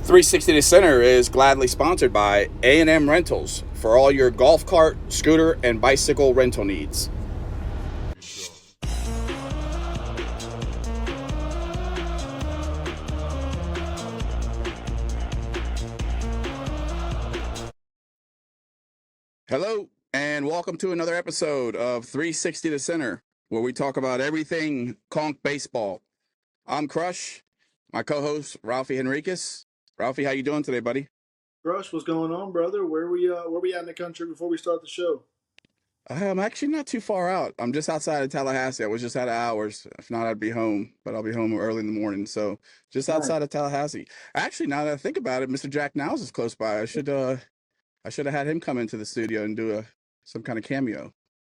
360 to Center is gladly sponsored by A&M Rentals for all your golf cart, scooter, and bicycle rental needs. Hello, and welcome to another episode of 360 to Center, where we talk about everything Conch Baseball. I'm Crush, my co-host Ralphie Henriquez. Ralphie, how you doing today, buddy? Crush, what's going on, brother? Where we at in the country before we start the show? I'm actually not too far out. I'm just outside of Tallahassee. I was just out of hours. If not, I'd be home, but I'll be home early in the morning. So just outside of Tallahassee. Actually, now that I think about it, Mr. Jack Niles is close by. I should have had him come into the studio and do some kind of cameo.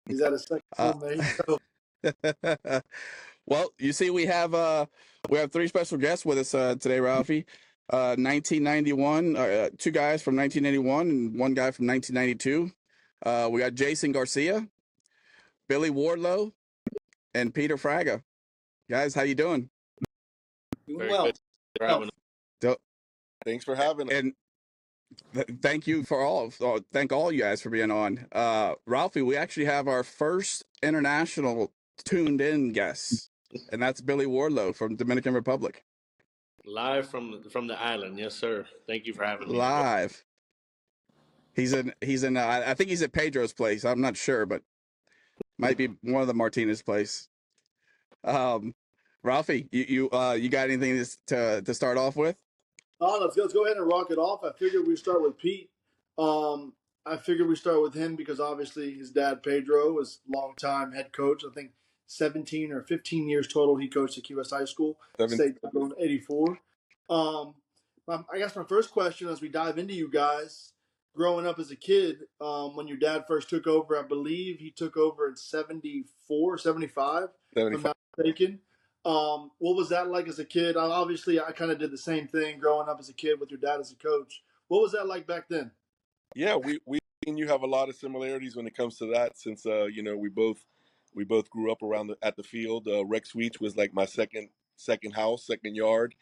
He's at a second home. There you go. Well, you see, we have three special guests with us today, Ralphie. 1991, two guys from 1981 and one guy from 1992. We got Jason Garcia, Billy Wardlow, and Peter Fraga. Guys, how you doing? Doing well. Thanks for having us. And thank you thank all you guys for being on. Ralphie, we actually have our first international tuned in guest, and that's Billy Wardlow from Dominican Republic. Live from the island, yes, sir. Thank you for having me. Live. He's in. I think he's at Pedro's place. I'm not sure, but might be one of the Martinez place. Ralphie, you got anything to start off with? Let's go ahead and rock it off. I figured we'd start with Pete. I figured we start with him because obviously his dad Pedro was longtime head coach. I think 17 or 15 years total he coached at Key West High School. State in 84. I guess my first question as we dive into you guys, growing up as a kid, when your dad first took over, I believe he took over in 74, 75, if I'm not mistaken. What was that like as a kid? Obviously, I kind of did the same thing growing up as a kid with your dad as a coach. What was that like back then? Yeah, we and you have a lot of similarities when it comes to that, since we both grew up at the field. Rex Sweets was like my second house, second yard.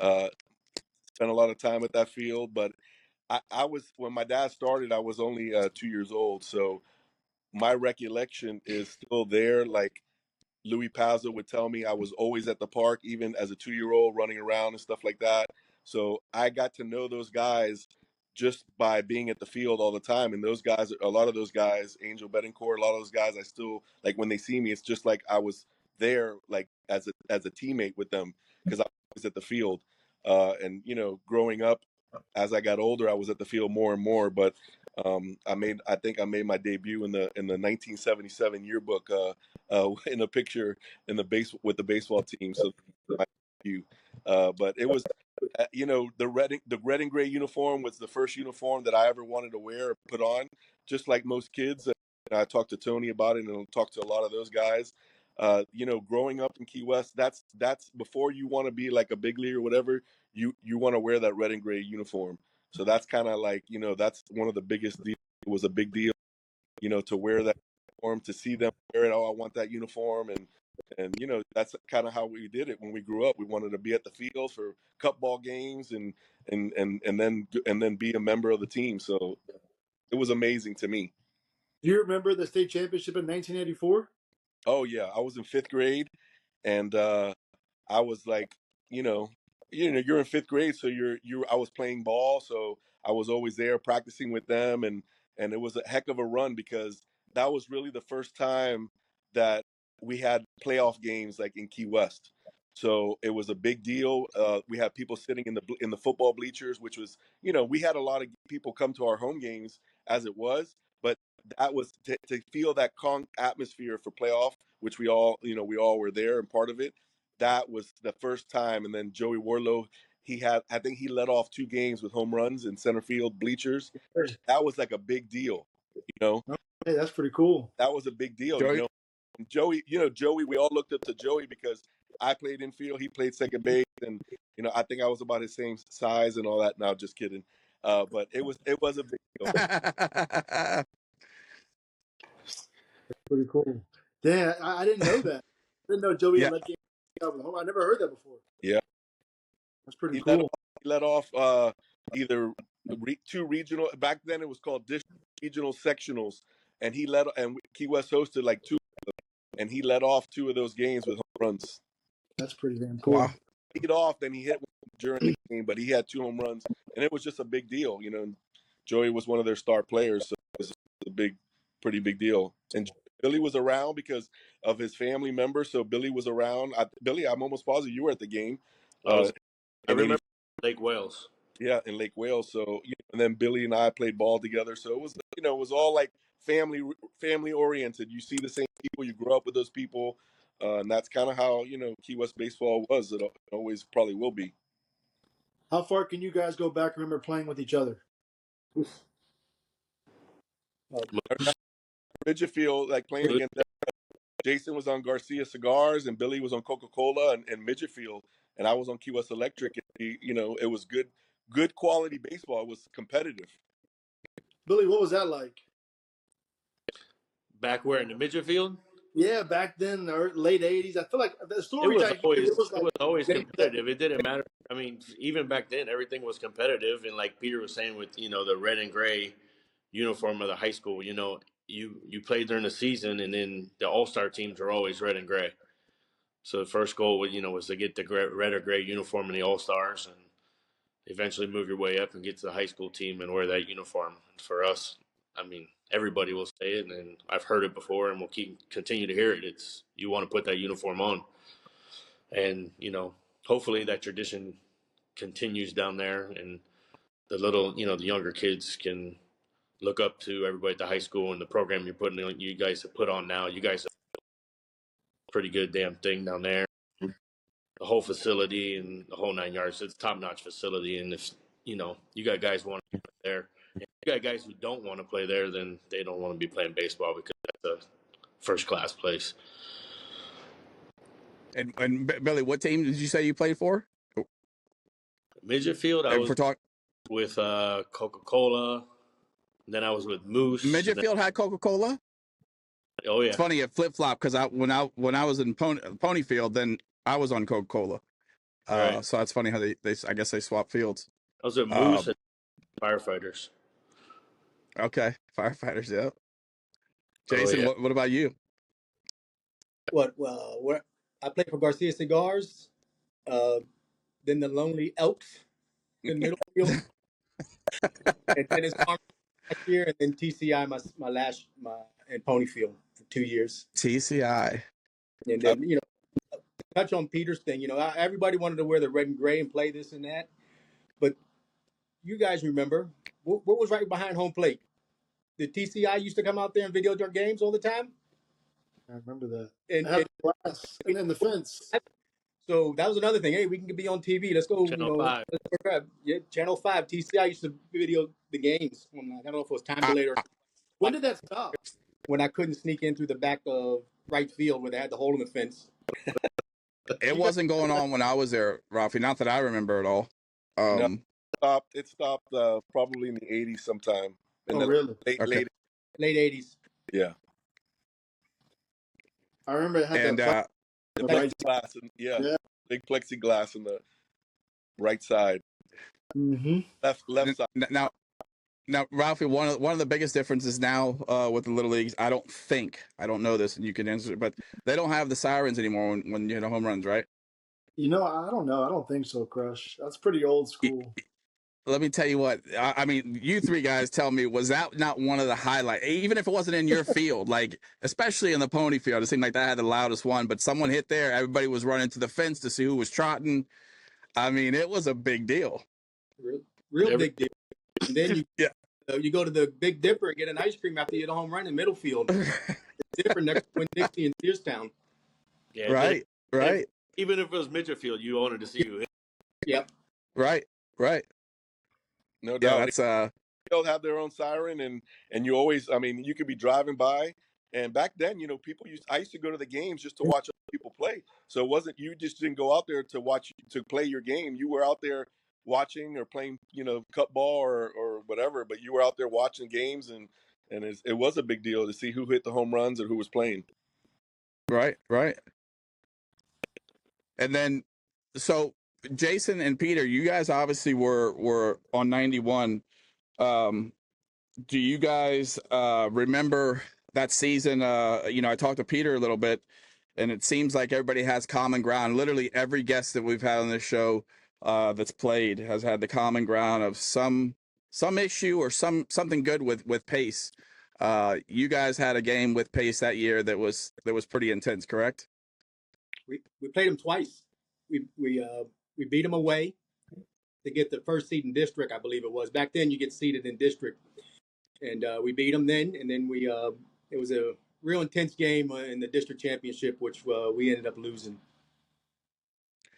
Spent a lot of time at that field, but I was, when my dad started, I was only 2 years old, so my recollection is still there. Like Louis Pazzo would tell me, I was always at the park, even as a 2-year-old, running around and stuff like that. So I got to know those guys just by being at the field all the time. And those guys, a lot of those guys, Angel Betancourt, a lot of those guys, I still, like, when they see me, it's just like I was there, like as a teammate with them, because I was at the field. And growing up, as I got older, I was at the field more and more. But I think I made my debut in the 1977 yearbook in a picture with the baseball team. So my debut. But it was, the red and gray uniform was the first uniform that I ever wanted to wear or put on. Just like most kids, I talked to Tony about it, and I'll talk to a lot of those guys. Growing up in Key West, that's before you want to be like a big league or whatever, you want to wear that red and gray uniform. So that's kind of like, that's one of the biggest deals. It was a big deal, to wear that uniform, to see them wear it. Oh, I want that uniform. And that's kind of how we did it when we grew up. We wanted to be at the field for cup ball games and then be a member of the team. So it was amazing to me. Do you remember the state championship in 1984? Oh yeah, I was in 5th grade, and I was like, you're in 5th grade, so I was playing ball, so I was always there practicing with them, and it was a heck of a run, because that was really the first time that we had playoff games like in Key West. So it was a big deal. We had people sitting in the football bleachers, which was, we had a lot of people come to our home games as it was, but that was to feel that atmosphere for playoff, which we all were there and part of it. That was the first time. And then Joey Wardlow, I think he led off 2 games with home runs in center field bleachers. That was like a big deal, Hey, that's pretty cool. That was a big deal, Joey, we all looked up to Joey because I played infield, he played second base, and I think I was about his same size and all that. No, just kidding. But it was a big deal. Pretty cool. Damn, I didn't know that. I didn't know Joey led games out of the home. I never heard that before. Yeah, that's pretty cool. he led off either two regional. Back then, it was called regional sectionals, and Key West hosted like two, and he led off two of those games with home runs. That's pretty damn cool. Wow. Lead off, then he hit one during the game, but he had 2 home runs, and it was just a big deal. Joey was one of their star players, so it was a pretty big deal. And Billy was around because of his family members, so Billy was around. Billy, I'm almost positive you were at the game. I remember 80, Lake Wales. Yeah, in Lake Wales. So, and then Billy and I played ball together. So it was, it was all like family oriented. You see the same people, you grow up with those people, and that's kind of how Key West baseball was. It always probably will be. How far can you guys go back? Remember playing with each other? Midget Field, like playing against them. Jason was on Garcia Cigars, and Billy was on Coca-Cola and Midget Field, and I was on Key West Electric. And it was good quality baseball. It was competitive. Billy, what was that like? Back where, in the midget field? Yeah, back then, the late '80s. I feel like the story it was always competitive. It didn't matter. I mean, even back then, everything was competitive. And like Peter was saying, with the red and gray uniform of the high school, you played during the season, and then the all-star teams are always red and gray. So the first goal was to get the red or gray uniform in the all-stars, and eventually move your way up and get to the high school team and wear that uniform. And for us, I mean, everybody will say it, and I've heard it before, and we'll continue to hear it. It's, you want to put that uniform on, and hopefully that tradition continues down there, and the little, the younger kids can look up to everybody at the high school and the program you guys have put on now. You guys have a pretty good damn thing down there. The whole facility and the whole 9 yards. It's a top-notch facility, and if you got guys want to play there, and you got guys who don't want to play there, then they don't want to be playing baseball, because that's a first-class place. And Billy, what team did you say you played for? Midget Field, I was with Coca-Cola. Then I was with Moose. Midget Field had Coca-Cola? Oh, yeah. It's funny, it flip-flopped, because when I was in Pony Field, then I was on Coca-Cola. Right. So that's funny how they I guess they swapped fields. I was with Moose and Firefighters. Okay, Firefighters, yeah. Jason, what about you? Where I played for Garcia Cigars, then the Lonely Elks in middle field, and then it's last year, and then TCI my in Ponyfield for 2 years. TCI, and then touch on Peter's thing. Everybody wanted to wear the red and gray and play this and that, but you guys remember what was right behind home plate? The TCI used to come out there and video their games all the time. I remember that. And the glass and then the fence. So that was another thing. Hey, we can be on TV. Let's go. Channel 5. Yeah, Channel 5. TCI used to video the games. I don't know if it was time delayed or. When did that stop? When I couldn't sneak in through the back of right field where they had the hole in the fence. It wasn't going on when I was there, Ralphie. Not that I remember at all. No, it stopped probably in the 80s sometime. Really? Late 80s. Yeah. I remember it had the plexiglass, big plexiglass on the right side. Mm-hmm. Left side. Now, Ralphie, one of the biggest differences now with the Little Leagues, I don't know this, and you can answer it, but they don't have the sirens anymore when you hit home runs, right? I don't know. I don't think so, Crush. That's pretty old school. Let me tell you what, I mean, you three guys tell me, was that not one of the highlights? Even if it wasn't in your field, like, especially in the Pony Field, it seemed like that had the loudest one, but someone hit there, everybody was running to the fence to see who was trotting. I mean, it was a big deal. Real big deal. And then you go to the Big Dipper and get an ice cream after you hit a home run in middle field. It's different next to Winn-Dixie and Searstown. Yeah, right. Even if it was midget field, you wanted to see who hit. Yep. Right. No doubt. That's they'll have their own siren, and you always, I mean, you could be driving by, and back then, I used to go to the games just to watch other people play. So it wasn't, you just didn't go out there to play your game. You were out there watching or playing, cut ball or whatever, but you were out there watching games, and it was a big deal to see who hit the home runs or who was playing. Right. And then, so Jason and Peter, you guys obviously were on 91. Do you guys remember that season? I talked to Peter a little bit, and it seems like everybody has common ground. Literally every guest that we've had on this show that's played has had the common ground of some issue or something good with pace. You guys had a game with pace that year that was pretty intense, correct? We played them twice. We beat them away to get the first seed in district, I believe it was. Back then, you get seeded in district, and we beat them then. And then it was a real intense game in the district championship, which we ended up losing.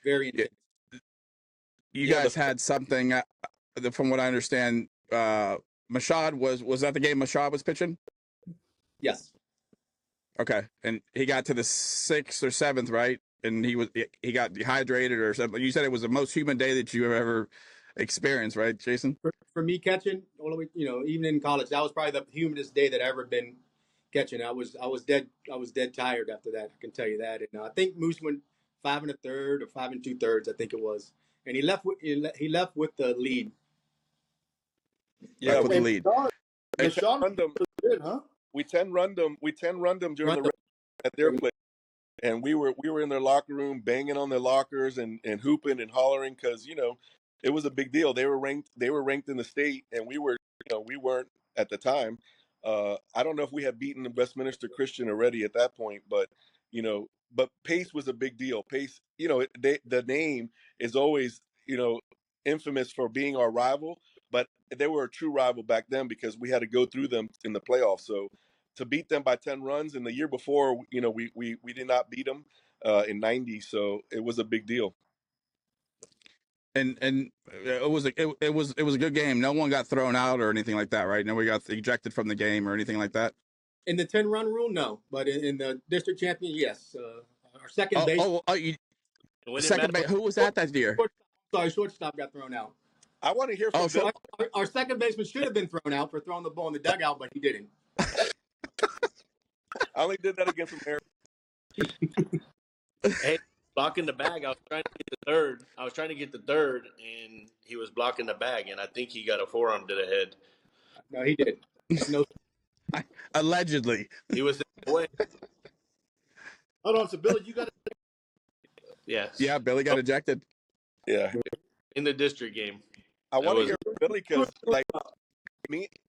Very intense. You guys had something, from what I understand. Mashad was that the game Mashad was pitching? Yes. Okay, and he got to the 6th or 7th, right? And he got dehydrated or something. You said it was the most humid day that you ever experienced, right, Jason? For me catching, all the way, even in college, that was probably the humidest day that I ever been catching. I was dead tired after that. I can tell you that. And I think Moose went 5 1/3 or 5 2/3, I think it was, and he left with the lead. Yeah, with the lead. Good, huh? We 10 run them during the at their place. And we were in their locker room banging on their lockers and hooping and hollering because it was a big deal. They were ranked in the state, and we weren't at the time. I don't know if we had beaten Westminster Christian already at that point, but Pace was a big deal. Pace, the name is always infamous for being our rival, but they were a true rival back then because we had to go through them in the playoffs. So to beat them by 10 runs, and the year before, we did not beat them in 90, so it was a big deal. And it was a good game. No one got thrown out or anything like that, right? Nobody got ejected from the game or anything like that. In the 10-run rule, no, but in the district champion, yes. Our second base. Second base. Who was that year? Shortstop got thrown out. I want to hear from Bill. Our second baseman should have been thrown out for throwing the ball in the dugout, but he didn't. I only did that against America. Hey, blocking the bag. I was trying to get the third, and he was blocking the bag, and I think he got a forearm to the head. No, he didn't. No. Allegedly. He was in the way. Hold on, so Billy, you got it. Yes. Yeah, Billy got ejected. Yeah. In the district game. I want to hear from Billy because,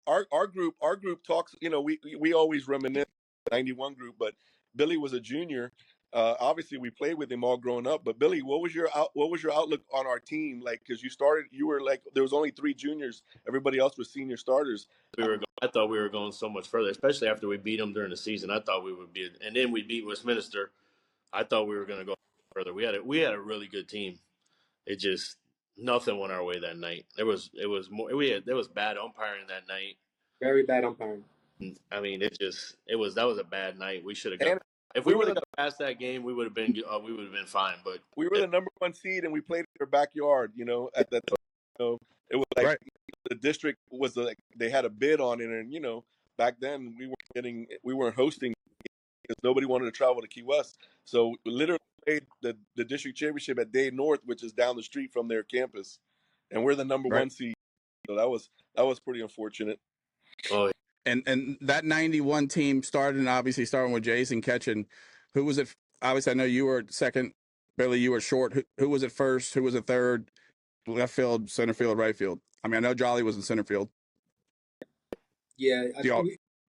our group talks. We always reminisce 91 group, but Billy was a junior. Obviously, we played with him all growing up. But Billy, what was your outlook on our team? Like, because you were like, there was only 3 juniors. Everybody else was senior starters. I thought we were going so much further, especially after we beat them during the season. I thought we would be, and then we beat Westminster. I thought we were going to go further. We had a really good team. It just nothing went our way that night. There was bad umpiring that night. Very bad umpiring. I mean, that was a bad night. We should have got. If we would have got past that game, we would have been fine. But we were the number 1 seed, and we played in their backyard. At that time, it was like the district was like they had a bid on it, and back then we weren't hosting because nobody wanted to travel to Key West. So we literally played the district championship at Dade North, which is down the street from their campus, and we're the number 1 seed. So that was pretty unfortunate. Oh. And that 91 team starting with Jason catching. Who was it? Obviously, I know you were second. Billy, you were short. Who was it first? Who was it third? Left field, center field, right field. I mean, I know Jolly was in center field. Yeah,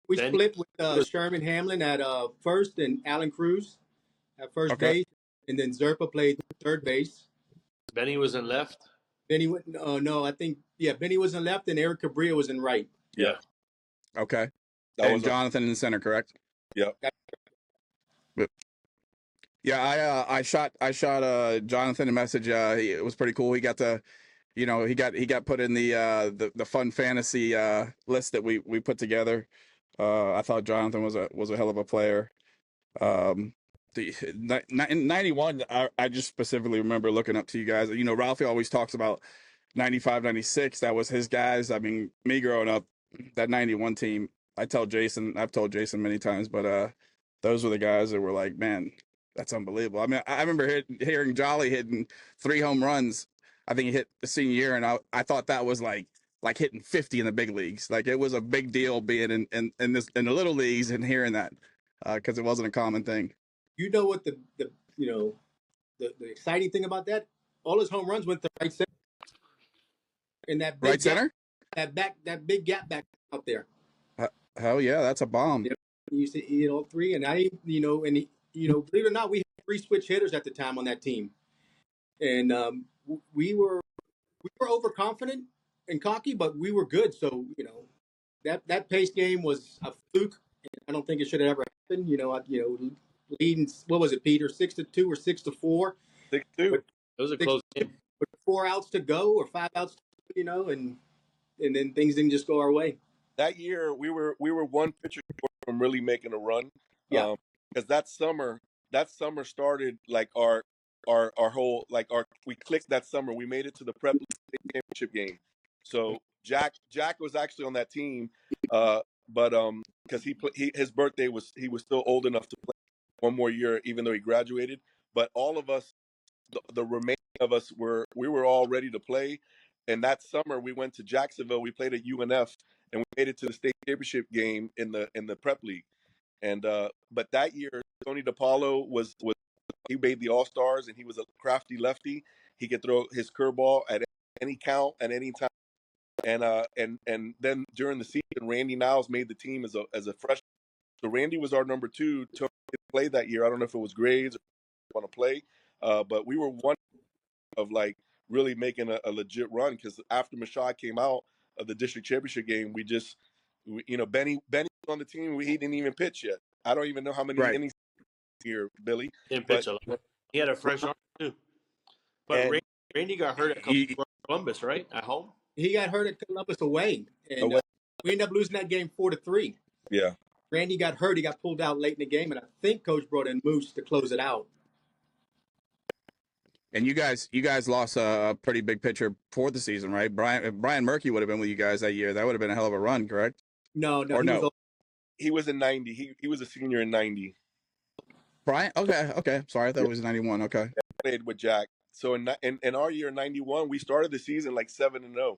we split with Sherman Hamlin at first and Alan Cruz at first base, and then Zerpa played third base. Benny was in left. Benny went. No, I think Benny was in left, and Eric Cabria was in right. Yeah. Okay. And Jonathan in the center, correct? Yep. Yeah, I shot Jonathan a message. It was pretty cool. He got to, he got put in the fun fantasy list that we put together. I thought Jonathan was a hell of a player. In 91, I just specifically remember looking up to you guys. Ralphie always talks about 95, 96. That was his guys. I mean, me growing up, that 91 team, I've told Jason many times, but those were the guys that were like, man, That's unbelievable. I mean, I remember hearing Jolly hitting 3 home runs. I think he hit the senior year, and I thought that was like hitting 50 in the big leagues. Like it was a big deal being in the little leagues and hearing that because it wasn't a common thing. You know what the the exciting thing about that? All his home runs went to right center in that big Right center? that big gap back out there. Hell yeah, that's a bomb. You used to hit all three, and believe it or not, we had 3 switch hitters at the time on that team, and we were overconfident and cocky, but we were good. So that pace game was a fluke. I don't think it should have ever happened. Leading, what was it, Peter? 6-2 or 6-4. 6-2. It was a close game. With 4 outs to go or 5 outs, and then things didn't just go our way. That year we were one pitcher from really making a run. Yeah. Because that summer started like our whole we clicked that summer. We made it to the prep championship game. So Jack was actually on that team, but because his birthday he was still old enough to play one more year, even though he graduated. But all of us, the remaining of us we were all ready to play. And that summer we went to Jacksonville. We played at UNF, and we made it to the state championship game in the prep league. And but that year Tony DePaulo was he made the All Stars, and he was a crafty lefty. He could throw his curveball at any count at any time. And then during the season, Randy Niles made the team as a freshman. So Randy was our number 2. Tony played that year. I don't know if it was grades or want to play, but we were one of like really making a legit run, because after Mashad came out of the district championship game, Benny was on the team. He didn't even pitch yet. I don't even know how many innings here, Billy. Didn't pitch a lot. He had a fresh arm too. But Randy got hurt at Columbus, right? At home? He got hurt at Columbus away, and we ended up losing that game 4-3. Yeah. Randy got hurt. He got pulled out late in the game, and I think Coach brought in Moose to close it out. And you guys lost a pretty big pitcher for the season, right? Brian Murphy would have been with you guys that year. That would have been a hell of a run, correct? No. He was in 90. He was a senior in 90. Brian? Okay. Sorry, I thought it was 91. Okay. I played with Jack. So in our year, 91, we started the season like 7-0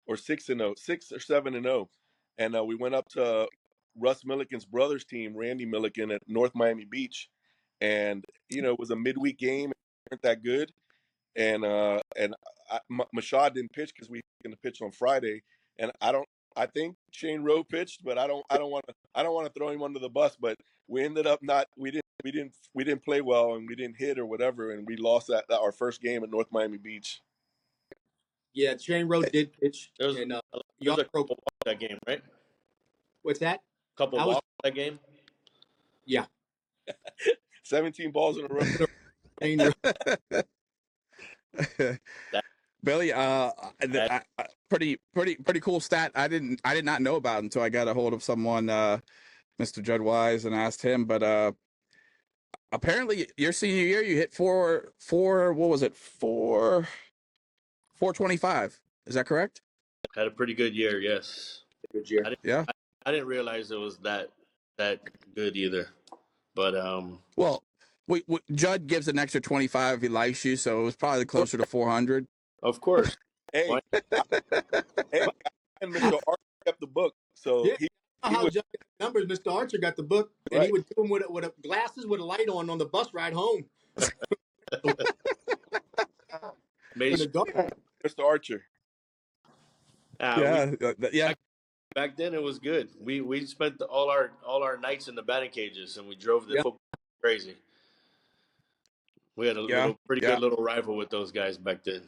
or 6-0, 6 or 7-0. And we went up to Russ Milliken's brother's team, Randy Milliken, at North Miami Beach. And, it was a midweek game. It weren't that good. And Mashad didn't pitch because we were going to pitch on Friday. And I think Shane Rowe pitched, but I don't want to throw him under the bus. But we ended up we didn't play well, and we didn't hit or whatever, and we lost our first game at North Miami Beach. Yeah, Shane Rowe did pitch. There was a couple balls that game, right? What's that? Couple balls that game. Yeah. 17 balls in a row. Billy, pretty cool stat. I did not know about until I got a hold of someone, Mr. Judd Wise, and asked him. But apparently, your senior year, you hit 425. Is that correct? Had a pretty good year. Yes. Good year. I didn't realize it was that good either. But well, Judd gives an extra 25 if he likes you, so it was probably closer to 400. Of course. Hey, and Mr. Archer kept the book, so yeah. How Judd got the numbers? Mr. Archer got the book, and he would do them with glasses with a light on the bus ride home. Mr. Archer. Yeah. Back then it was good. We spent all our nights in the batting cages, and we drove the football crazy. We had a pretty good little rival with those guys back then.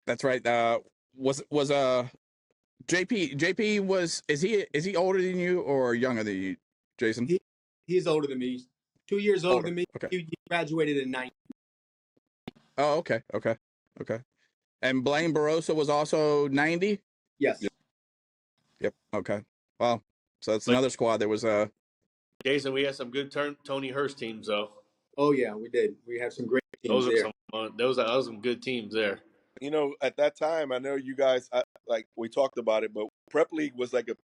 That's right. Was JP is he older than you or younger than you, Jason? He's older than me. He's 2 years older than me. Okay. He graduated in 90. Oh, okay. And Blaine Barossa was also 90? Yes. Yep. Okay. Well, so that's another squad. There was Jason, we had some good Tony Hurst teams, though. Oh yeah, we did. We have some great teams there. Those are some good teams there. At that time, I know you guys, we talked about it, but Prep League was like it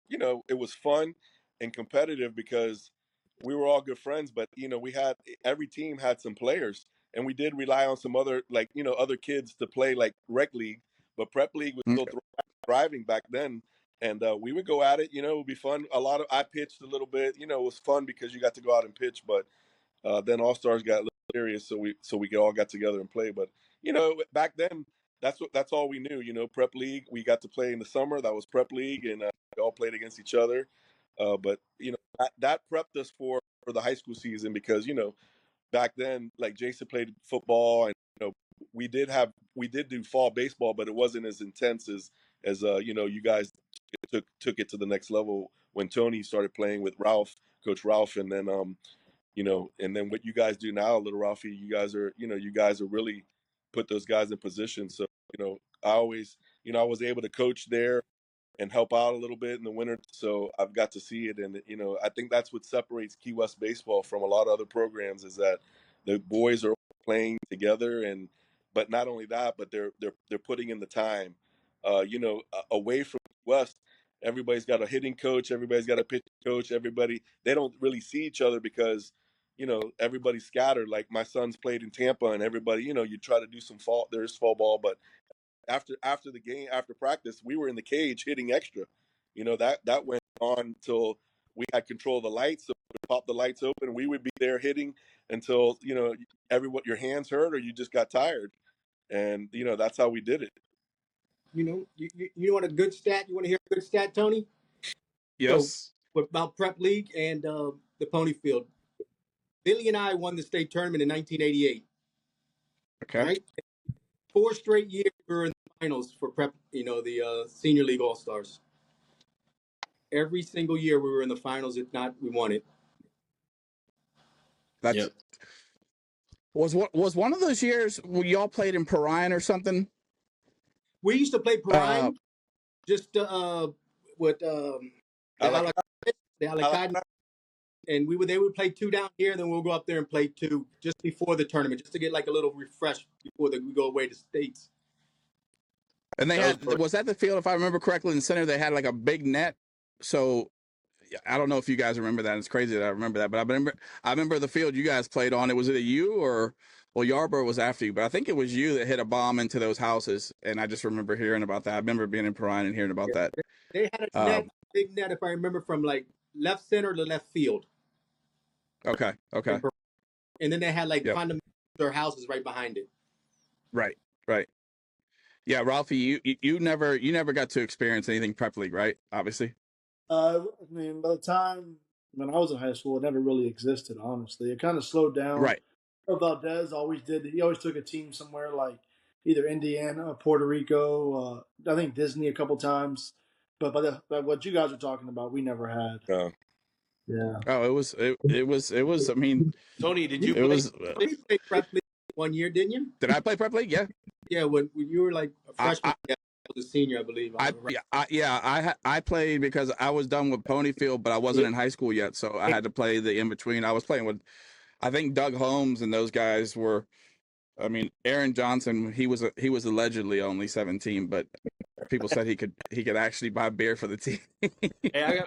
was fun and competitive because, we were all good friends, but we had every team had some players, and we did rely on some other other kids to play like rec league, but prep league was Mm. still thriving back then, and we would go at it. It would be fun. I pitched a little bit. It was fun because you got to go out and pitch, but then All Stars got a little serious, so we all got together and play. But back then, that's all we knew. Prep league. We got to play in the summer. That was prep league, and we all played against each other. But that prepped us for the high school season because back then, like Jason played football, and we did do fall baseball, but it wasn't as intense as you guys took it to the next level when Tony started playing with Coach Ralph, and then and then what you guys do now, little Ralphie, you guys are really put those guys in position. So, I was able to coach there and help out a little bit in the winter. So I've got to see it. And, I think that's what separates Key West baseball from a lot of other programs is that the boys are playing together but not only that, but they're putting in the time, away from West. Everybody's got a hitting coach. Everybody's got a pitching coach. They don't really see each other because, everybody's scattered. Like my son's played in Tampa and everybody, you try to do there's fall ball, but after the game, after practice, we were in the cage hitting extra. That went on till we had control of the lights. So we pop the lights open, we would be there hitting until your hands hurt or you just got tired, and that's how we did it. You want a good stat? You want to hear a good stat, Tony? Yes. So about prep league and the pony field, Billy and I won the state tournament in 1988. Okay. All right. 4 straight years we were in the finals for prep, the senior league all stars. Every single year we were in the finals. If not, we won it. That's Yep. was one of those years where y'all played in Perrine or something? We used to play Perrine, just with the Alicante, and they would play 2 down here, and then we'll go up there and play 2 just before the tournament, just to get like a little refresh before we go away to states. And they was that the field, if I remember correctly, in the center they had like a big net. So I don't know if you guys remember that. It's crazy that I remember that, but I remember the field you guys played on. It was either you or Yarborough was after you, but I think it was you that hit a bomb into those houses, and I just remember hearing about that. I remember being in Perrine and hearing about that. They had a net, big net, if I remember, from like left center to left field. Okay. And then they had like condominiums or houses right behind it. Right. Yeah, Ralphie, you never got to experience anything prep league, right? Obviously. I mean, by the time when I was in high school, it never really existed. Honestly, it kind of slowed down. Right. Valdez always did. He always took a team somewhere like either Indiana, Puerto Rico. I think Disney a couple times. But by what you guys are talking about, we never had. Yeah. Oh, it was. I mean, Tony, did you play prep league 1 year? Didn't you? Did I play prep league? Yeah. Yeah, when you were like a freshman, I was a senior, I believe. I played because I was done with Ponyfield, but I wasn't in high school yet, so I had to play the in between. I was playing with, I think Doug Holmes and those guys were. I mean, Aaron Johnson, he was allegedly only 17, but people said he could actually buy beer for the team. Hey,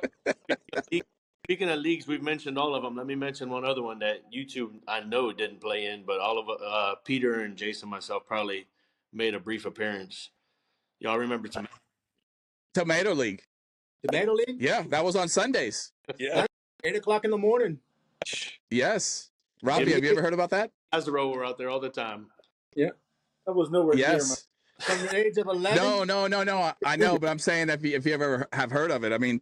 speaking of leagues, we've mentioned all of them. Let me mention one other one that you two I know didn't play in, but all of Peter and Jason, myself, probably made a brief appearance. Y'all remember Tomato League? Tomato League? Yeah, that was on Sundays. Yeah, 8:00 in the morning. Yes, Robbie, have you ever heard about that? Lazaro were out there all the time. Yeah, that was nowhere near. From the age of 11. No. I know, but I'm saying if you ever have heard of it, I mean,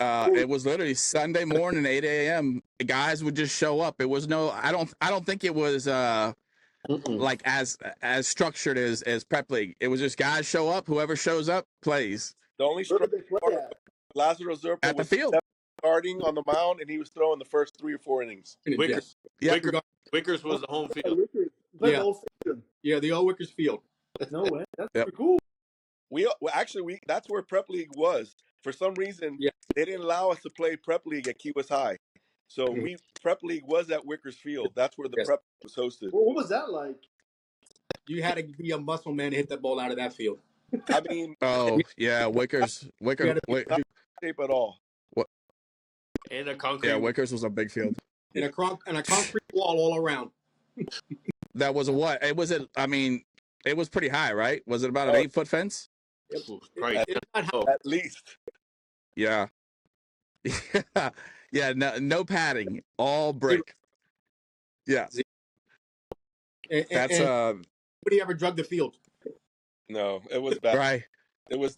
it was literally Sunday morning, 8 a.m. The guys would just show up. It was I don't think it was like as structured as prep league. It was just guys show up. Whoever shows up plays. The only Lazaro Zerpa at the field starting on the mound, and he was throwing the first 3 or 4 innings. Wickers was the home field. The old Wickers field. No way. That's pretty cool. We that's where prep league was. For some reason, they didn't allow us to play prep league at Key West High. So prep league was at Wickers Field. That's where the prep was hosted. Well, what was that like? You had to be a muscle man to hit that ball out of that field. I mean, Wickers, not shape at all. And a concrete. Yeah, Wickers was a big field. And a concrete wall all around. That was a what? It was I mean, it was pretty high, right? Was it about an 8-foot fence? Probably It's not high. At least. Yeah. Yeah, no padding, all brick. Yeah. That's Nobody ever drug the field. No, it was bad. right. It was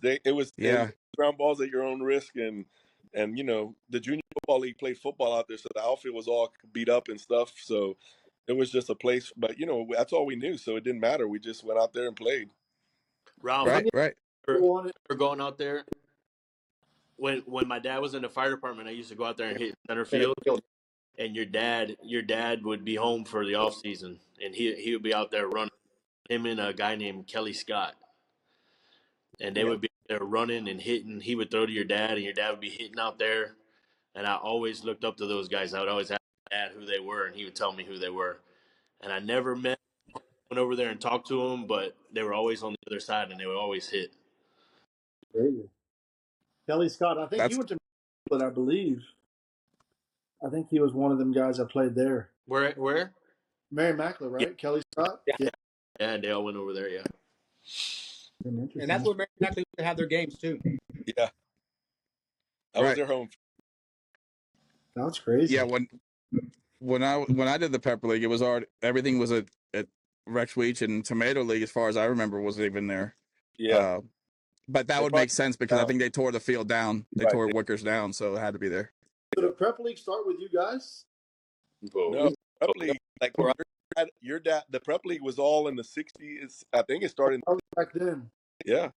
Yeah. ground balls at your own risk, and you know, the junior football league played football out there, so the outfit was all beat up and stuff. So it was just a place, but you know, that's all we knew, so it didn't matter. We just went out there and played. Ralph, Right. we're going out there. When my dad was in the fire department, I used to go out there and hit center field. And your dad would be home for the off season, and he would be out there running. Him and a guy named Kelly Scott, and they would be there running and hitting. He would throw to your dad, and your dad would be hitting out there. And I always looked up to those guys. I would always ask my dad who they were, and he would tell me who they were. And I never went over there and talked to them, but they were always on the other side, and they would always hit. Kelly Scott, I think he went to, but I believe. I think he was one of them guys that played there. Where? Mary Mackler, right? Yeah. Kelly Scott? Yeah. Yeah, and they all went over there, yeah. And that's where Mary Mackler used to have their games, too. Yeah. I was their home. That's crazy. Yeah, when I did the Pepper League, it was everything was at Rex Weech, and Tomato League, as far as I remember, wasn't even there. Yeah. But that would make sense because I think they tore the field down. They tore Wickers down, so it had to be there. Did the Prep League start with you guys? No, Prep League, like your dad, the Prep League was all in the 60s. I think it started back then. Yeah,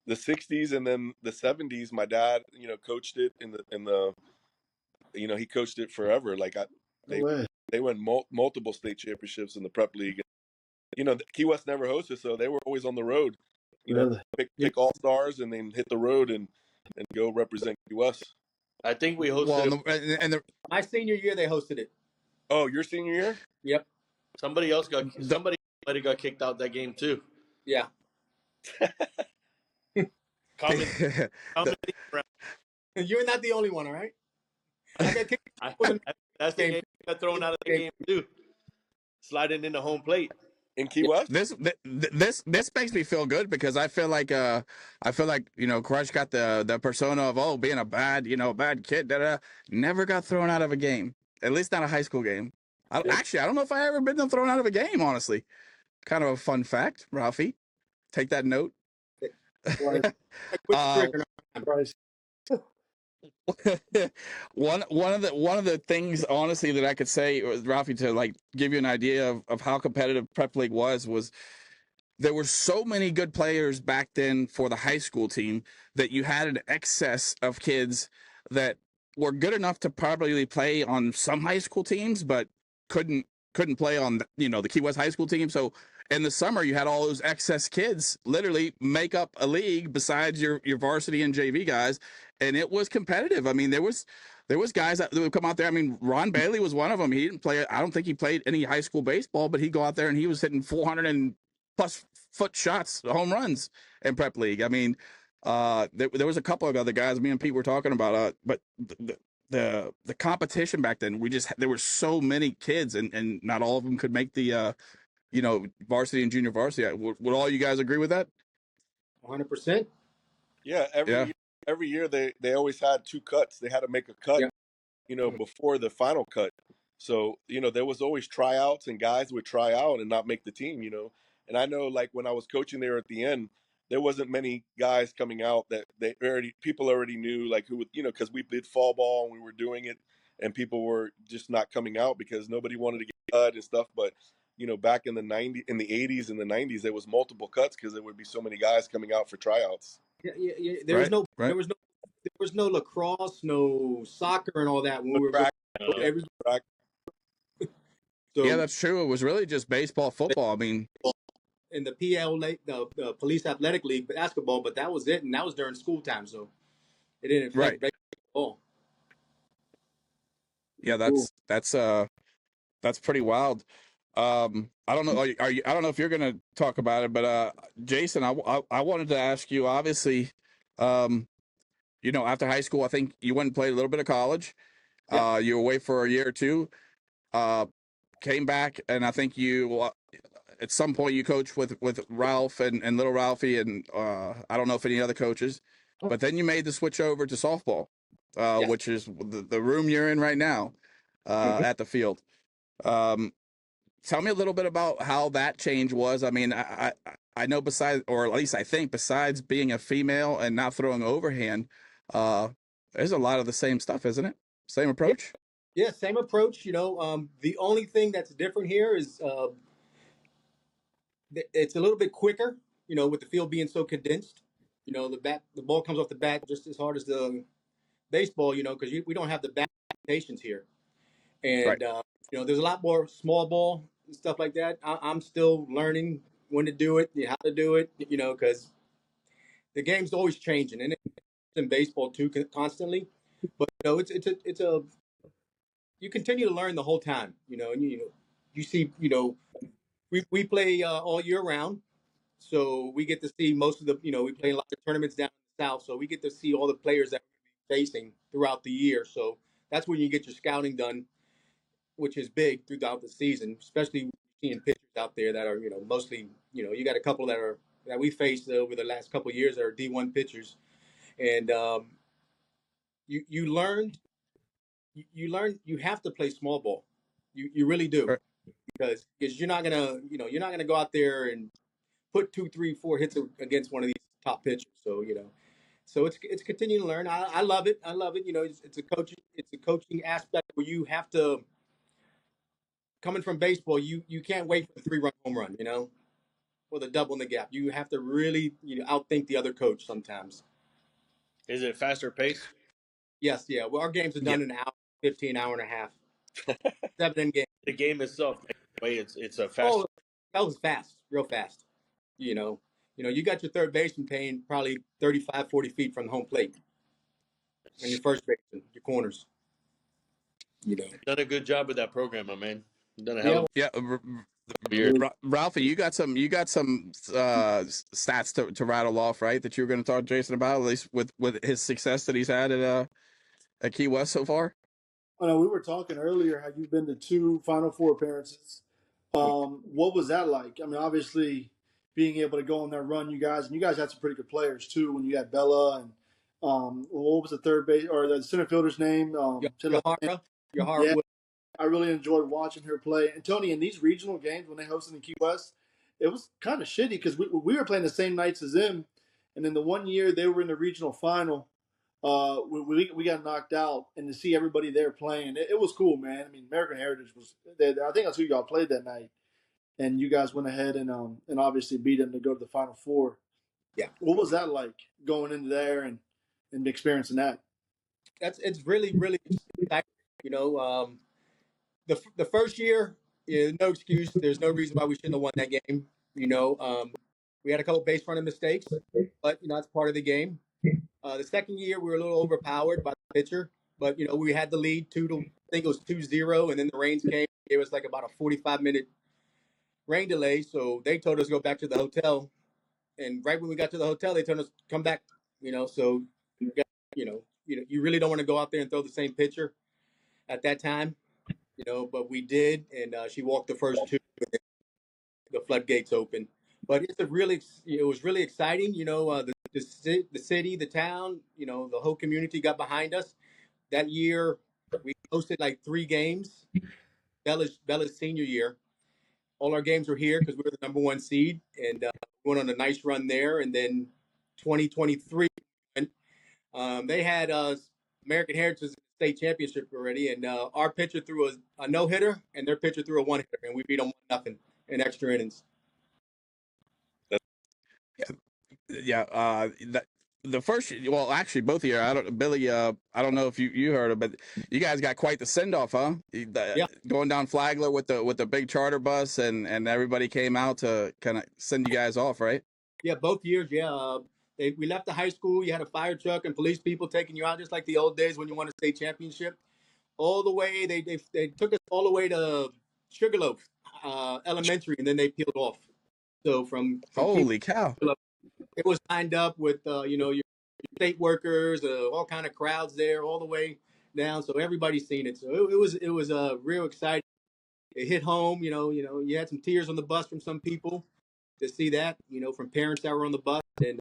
the 60s, and then the 70s. My dad, you know, coached it in the you know, he coached it forever. Like they won multiple state championships in the Prep League. You know, Key West never hosted, so they were always on the road. You know, pick all stars and then hit the road and go represent Key West. I think we hosted my senior year they hosted it. Oh, your senior year? Yep. Somebody might have got kicked out that game too. Yeah. Comment. You're not the only one, all right? I got kicked. That's the game got thrown out of the game too. Sliding into home plate. In Key West? This makes me feel good because I feel like you know, Crush got the persona of being a bad kid. Never got thrown out of a game, at least not a high school game. Actually, I don't know if I ever been thrown out of a game. Honestly, kind of a fun fact, Ralphie. Take that note. One of the things, honestly, that I could say, Ralphie, to like give you an idea of how competitive Prep League was there were so many good players back then for the high school team that you had an excess of kids that were good enough to probably play on some high school teams, but couldn't play on the Key West high school team. So in the summer, you had all those excess kids literally make up a league besides your varsity and JV guys, and it was competitive. I mean, there was guys that would come out there. I mean, Ron Bailey was one of them. He didn't play. I don't think he played any high school baseball, but he'd go out there and he was hitting 400 and plus foot shots, home runs in Prep League. I mean, there was a couple of other guys me and Pete were talking about, but the competition back then, there were so many kids, and not all of them could make the varsity and junior varsity. Would all you guys agree with that? 100%. Yeah, every year they always had two cuts. They had to make a cut, before the final cut. So, there was always tryouts, and guys would try out and not make the team, And I know, like, when I was coaching there at the end, there wasn't many guys coming out that people already knew, like, who would, because we did fall ball and we were doing it, and people were just not coming out because nobody wanted to get cut and stuff. But, back in the 80s and the 90s, there was multiple cuts because there would be so many guys coming out for tryouts. Yeah. There was no lacrosse, no soccer, and all that when we were So, yeah, that's true. It was really just baseball, football. I mean, in the the Police Athletic League basketball, but that was it, and that was during school time, so it didn't affect baseball. Yeah, that's pretty wild. I don't know. I don't know if you're going to talk about it, but Jason, I wanted to ask you. Obviously, after high school, I think you went and played a little bit of college, Yeah. You were away for a year or two. Uh, Came back, and I think you at some point you coached with Ralph and little Ralphie, and I don't know if any other coaches, but then you made the switch over to softball, Yes. which is the room you're in right now Mhm. at the field. Um, Tell me a little bit about how that change was. I mean, I know besides, or at least I think besides being a female and not throwing overhand, uh, there's a lot of the same stuff, isn't it? Same Yeah. approach. Yeah. Same approach. The only thing that's different here is it's a little bit quicker. With the field being so condensed. The ball comes off the bat just as hard as the baseball. Because we don't have the bat limitations here, Right. and there's a lot more small ball and stuff like that. I'm still learning when to do it, how to do it. Because the game's always changing, and it's in baseball too, constantly. But it's a you continue to learn the whole time. And you see we play all year round. So we get to see most of we play a lot of tournaments down in the South. So we get to see all the players that we're facing throughout the year. So that's when you get your scouting done, which is big throughout the season, especially seeing pitchers out there that are, mostly, you got a couple that we faced over the last couple of years that are D1 pitchers. And you learned, you have to play small ball. You really do. Right. Because you're not gonna go out there and put 2, 3, 4 hits against one of these top pitchers. So it's continuing to learn. I love it. I love it. It's a coaching aspect where you have to coming from baseball. You can't wait for the 3-run home run. Or the double in the gap. You have to really outthink the other coach sometimes. Is it faster pace? Yes, yeah. Well, our games are Yeah. done in an hour, 15 hour and a half, 7 game. The game itself, way it's a Oh, faster. that was fast, real fast. You know, you got your third baseman paying probably 35, 40 feet from the home plate, and your first baseman, your corners. Done a good job with that program, my man. Done a hell Yeah, of Yeah. a year. Ralphie, you got some stats to rattle off, right? That you were going to talk to Jason about, at least with his success that he's had at Key West so far. I know we were talking earlier how you've been to 2 Final Four appearances. What was that like? I mean, obviously being able to go on that run, you guys had some pretty good players too. When you had Bella and what was the third base or the center fielder's name? Yahara Yeah, Wood. I really enjoyed watching her play. And Tony, in these regional games when they hosted in Key West, it was kind of shitty because we were playing the same nights as them, and then the one year they were in the regional final, we got knocked out, and to see everybody there playing, it was cool, man. I mean, American Heritage was. I think that's who y'all played that night, and you guys went ahead and obviously beat them to go to the Final Four. Yeah, What was that like going into there and experiencing that? it's really really exciting. You know, the first year, no excuse. There's no reason why we shouldn't have won that game. We had a couple base running mistakes, but that's part of the game. The second year, we were a little overpowered by the pitcher, but we had the lead I think it was 2-0, and then the rains came, gave us like about a 45-minute rain delay. So they told us to go back to the hotel, and right when we got to the hotel, they told us come back. So you really don't want to go out there and throw the same pitcher at that time. But we did, and she walked the first two, and the floodgates open. But it was really exciting. The city, the town, the whole community got behind us. That year, we hosted like 3 games. Bella's senior year, all our games were here because we were the number 1 seed, and we went on a nice run there. And then 2023, they had American Heritage State Championship already, and our pitcher threw a no hitter, and their pitcher threw a 1-hitter, and we beat them 1-0 in extra innings. Yeah. The first, well, actually, both of you. Billy. I don't know if you heard it, but you guys got quite the send off, huh? Yeah. Going down Flagler with the big charter bus, and everybody came out to kind of send you guys off, right? Yeah, both years. Yeah, we left the high school. You had a fire truck and police people taking you out, just like the old days when you won a state championship. All the way, they took us all the way to Sugarloaf Elementary, and then they peeled off. So from Holy cow! it was lined up with your state workers, all kind of crowds there, all the way down, so everybody's seen it. So it was real exciting. It hit home. You had some tears on the bus from some people to see that. From parents that were on the bus, and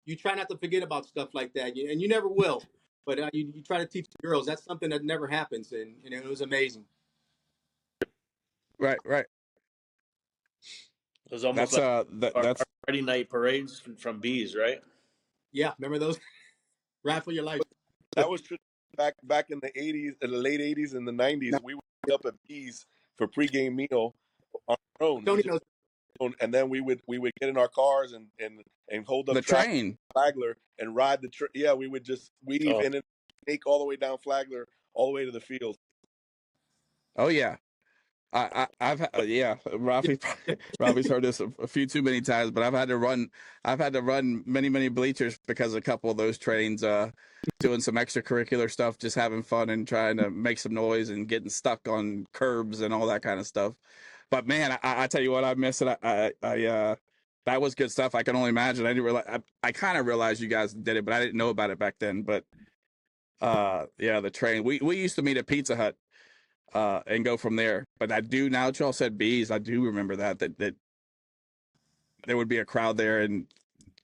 you try not to forget about stuff like that, and you never will. But you try to teach the girls that's something that never happens, and it was amazing. Right. It was almost That's like our Friday night parades from Bees, right? Yeah, remember those? Ride for your life. That was back in the 80s, in the late 80s and the 90s. We would meet up at Bees for pregame meal on our own. Tony knows. And then we would get in our cars and hold up the train. Flagler and ride the train. Yeah, we would just weave and then snake all the way down Flagler, all the way to the field. Oh yeah, I've yeah. Robbie's heard this a few too many times, but I've had to run many bleachers because of a couple of those trains. Doing some extracurricular stuff, just having fun and trying to make some noise and getting stuck on curbs and all that kind of stuff. But man, I tell you what, I miss it. That was good stuff. I can only imagine. I didn't realize. I kind of realized you guys did it, but I didn't know about it back then. But yeah, the train. We used to meet at Pizza Hut and go from there. But I do, now that y'all said Bees, I do remember that there would be a crowd there and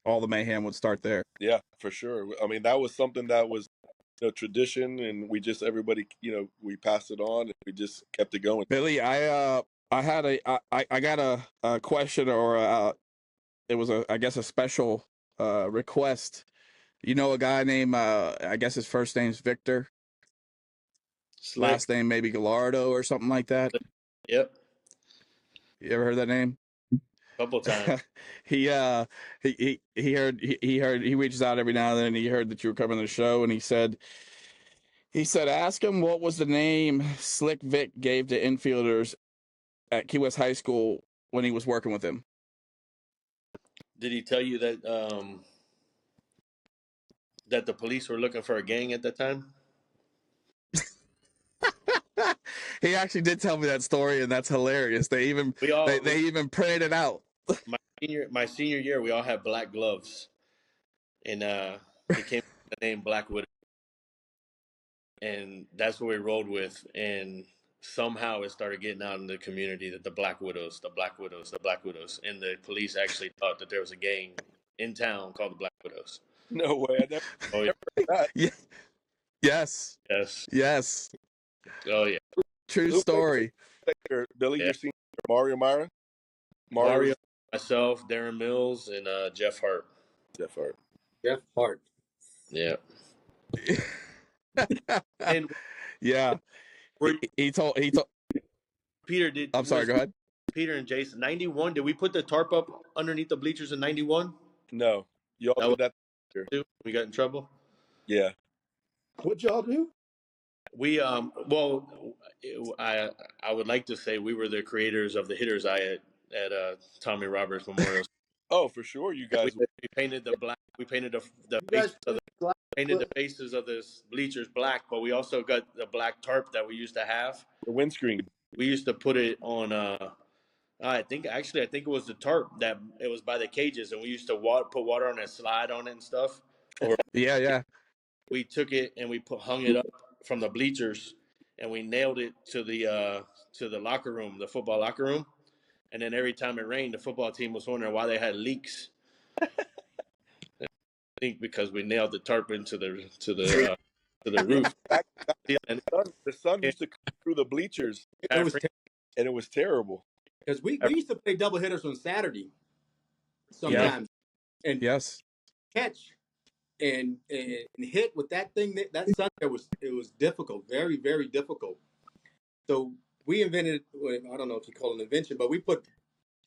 all the mayhem would start there. Yeah, for sure. I mean, that was something that was tradition, and we just everybody we passed it on and we just kept it going. Billy, I got a question, or it was I guess a special request. You know a guy named I guess his first name's Victor. Slick. Last name maybe Gallardo or something like that. Yep. You ever heard that name? A couple times. he reaches out every now and then, and he heard that you were coming to the show, and he said ask him what was the name Slick Vic gave to infielders at Key West High School when he was working with him. Did he tell you that that the police were looking for a gang at that time? He actually did tell me that story, and that's hilarious. They even printed it out. My senior year, we all had black gloves, and it came with the name Black Widow, and that's what we rolled with. And somehow it started getting out in the community that the Black Widows, and the police actually thought that there was a gang in town called the Black Widows. No way! I never heard that. Yeah. Yes. Oh yeah. True story. Billy, you're seeing Mario Myra? Mario, myself, Darren Mills, and Jeff Hart. Jeff Hart. Yeah. And yeah. He told Peter I'm sorry, go ahead. Peter and Jason, 91, did we put the tarp up underneath the bleachers in 91? No. Y'all did that too? We got in trouble? Yeah. What'd y'all do? We well, I would like to say we were the creators of the hitter's eye at Tommy Roberts Memorial. Oh, for sure, you guys. We painted the black. We painted the faces of the bleachers black, but we also got the black tarp that we used to have. The windscreen. We used to put it on. I think it was the tarp that it was by the cages, and we used to put water on it, slide on it, and stuff. Yeah. We took it and we hung it up from the bleachers, and we nailed it to the locker room, the football locker room. And then every time it rained, the football team was wondering why they had leaks. I think because we nailed the tarp into the roof. The sun used to come through the bleachers, and it was terrible. Because we used to play double hitters on Saturday sometimes, and catch and hit with that thing. That Sunday it was difficult, very very difficult. So we invented, I don't know if you call it an invention, but we put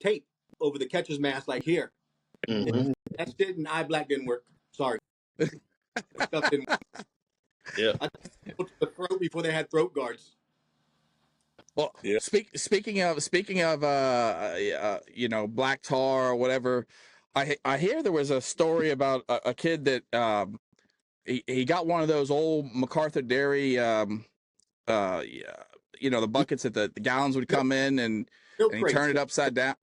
tape over the catcher's mask like here. Mm-hmm. That shit in eye black didn't work. Sorry. That stuff didn't work. Yeah. I put the throat before they had throat guards. Well, yeah. Speaking of black tar or whatever, I hear there was a story about a kid that he got one of those old MacArthur Dairy the buckets that the gallons would come in and he turned it upside down.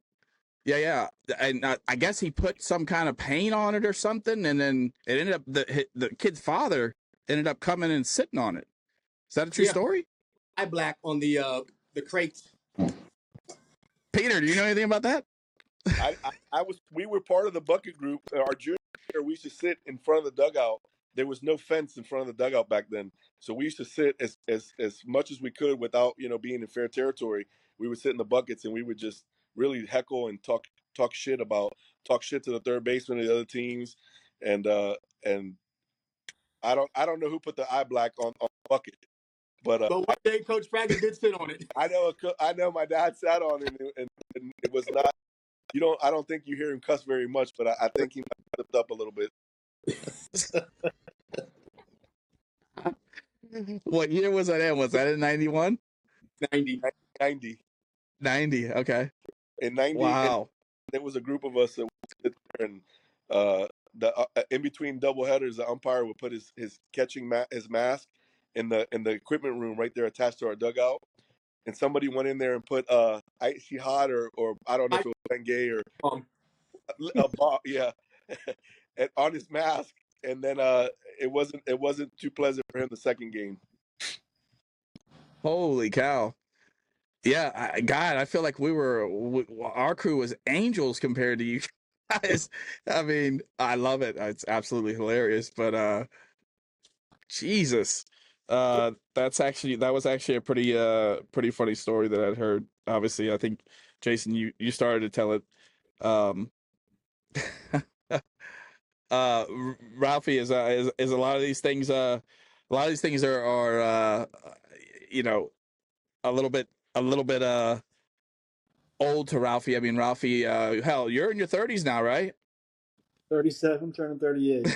Yeah. And I guess he put some kind of paint on it or something. And then it ended up the kid's father ended up coming and sitting on it. Is that a true story? Eye black on the crates. Peter, do you know anything about that? We were part of the bucket group. Our junior year, we used to sit in front of the dugout. There was no fence in front of the dugout back then, so we used to sit as much as we could without being in fair territory. We would sit in the buckets and we would just really heckle and talk shit to the third baseman of the other teams, and I don't know who put the eye black on the bucket, but one day Coach Fraga did sit on it. I know my dad sat on it, and it was not. I don't think you hear him cuss very much, but I think he might have slipped up a little bit. What year was that in? Was that in 91? 90. 90. Okay. In 90. Wow. There was a group of us that would sit there, and in between double headers, the umpire would put his his mask in the equipment room right there attached to our dugout. And somebody went in there and put icy hot or I don't know if it was Bengay or a bomb, yeah, and on his mask. And then it wasn't too pleasant for him the second game. Holy cow! Yeah, I feel like our crew was angels compared to you guys. I mean, I love it. It's absolutely hilarious. But Jesus, that was actually a pretty funny story that I'd heard. Obviously, I think Jason, you started to tell it. Ralphie is a lot of these things. A lot of these things are a little bit old to Ralphie. I mean, Ralphie, hell, you're in your 30s now, right? 37, turning 38.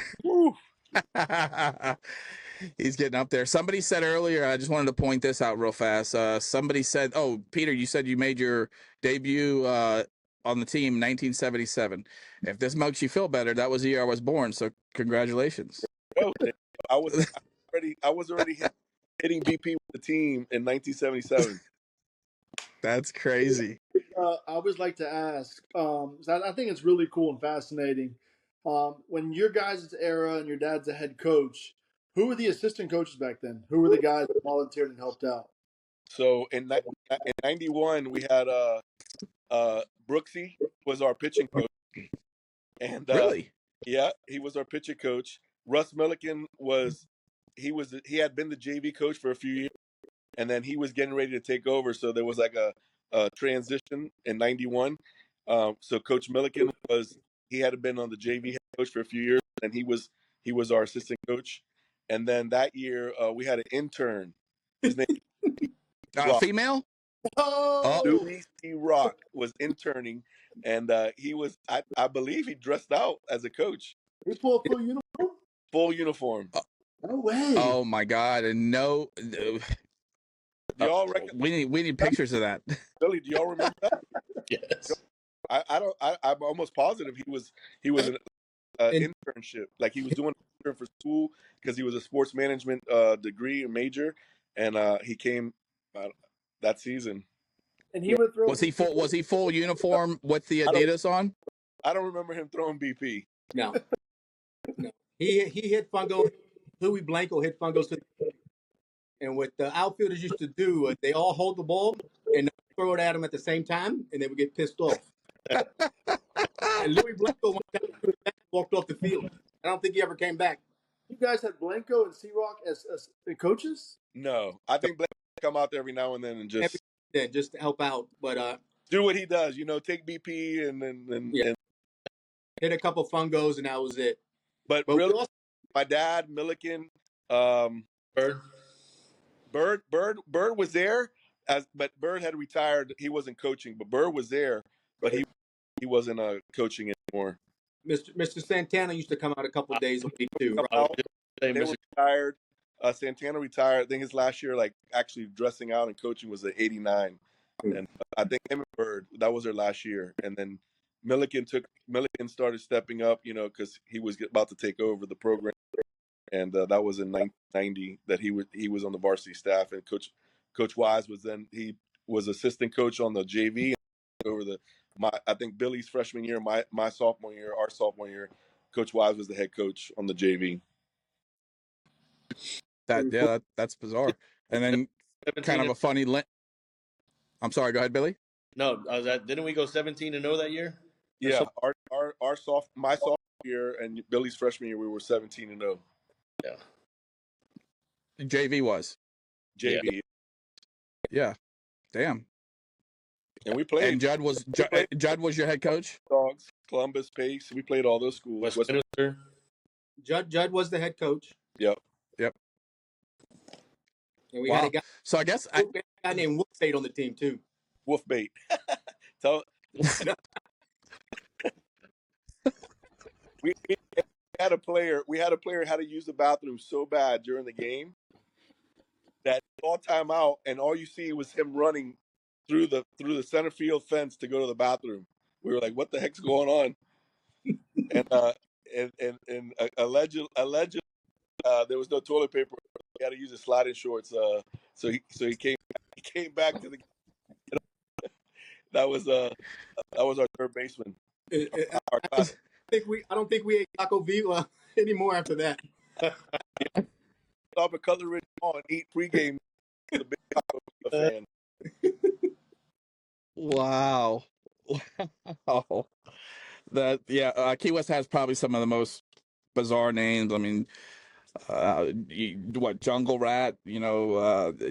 He's getting up there. Somebody said earlier, I just wanted to point this out real fast. Somebody said, oh, Peter, you said you made your debut on the team 1977. If this makes you feel better, that was the year I was born. So congratulations. Oh, I was already hitting BP with the team in 1977. That's crazy. I always like to ask. I think it's really cool and fascinating. When your guys' era and your dad's a head coach, who were the assistant coaches back then? Who were the guys that volunteered and helped out? So in 91, we had Brooksy was our pitching coach, and really, yeah, he was our pitching coach. Russ Milliken he had been the JV coach for a few years, and then he was getting ready to take over. So there was like a transition in 91. So Coach Milliken he had been on the JV head coach for a few years, and he was our assistant coach. And then that year we had an intern. His name female. Oh, Louis C. Rock was interning, and he was I believe he dressed out as a coach. He pulled full uniform. Full uniform. No way. Oh my God! And no. Do y'all we need pictures of that. Billy, do y'all remember that? Yes. I'm almost positive he was an internship. Like he was doing an intern for school because he was a sports management degree and major, and he came that season. And he would throw. Was he full uniform with the Adidas on? I don't remember him throwing BP. No. He hit fungo. Louis Blanco hit fungos to the, and what the outfielders used to do, they all hold the ball and throw it at him at the same time, and they would get pissed off. And Louis Blanco went down to his back and walked off the field. I don't think he ever came back. You guys had Blanco and C-Rock as coaches? No, I think Blanco come out there every now and then and just to help out, but do what he does. Take BP and hit a couple fungos, and that was it. But really, my dad, Milliken, Bird was there, but Bird had retired. He wasn't coaching, but Bird was there, but he wasn't coaching anymore. Mr. Santana used to come out a couple of days a week too. They were retired. Santana retired. I think his last year, like actually dressing out and coaching, was at 89, and I think him and Bird, that was their last year, and then Milliken started stepping up, because he was about to take over the program, and that was in 1990 that he was on the varsity staff, and Coach Wise he was assistant coach on the JV over I think Billy's freshman year, my sophomore year, our sophomore year. Coach Wise was the head coach on the JV. That's bizarre. And then kind of a funny. I'm sorry. Go ahead, Billy. No, didn't we go 17-0 that year? Yeah, my sophomore year and Billy's freshman year, we were 17-0. Yeah. JV was. JV. Yeah. Damn. And we played. And Judd was your head coach? Dogs, Columbus, Pace. We played all those schools. Westminster. Judd was the head coach. Yep. And we had a guy. So I guess a guy named Wolfbait on the team too. Wolfbait. So we had a player. We had a player had to use the bathroom so bad during the game that all time out, and all you see was him running through the center field fence to go to the bathroom. We were like, "What the heck's going on?" And allegedly, there was no toilet paper. He had to use his sliding shorts. So he came back to the. That was our third baseman. I don't think we ate Taco Vila anymore after that. Stop at Cutler Ridge Mall and eat pregame. The big Taco Vila fan. Wow. Key West has probably some of the most bizarre names. I mean, Jungle Rat,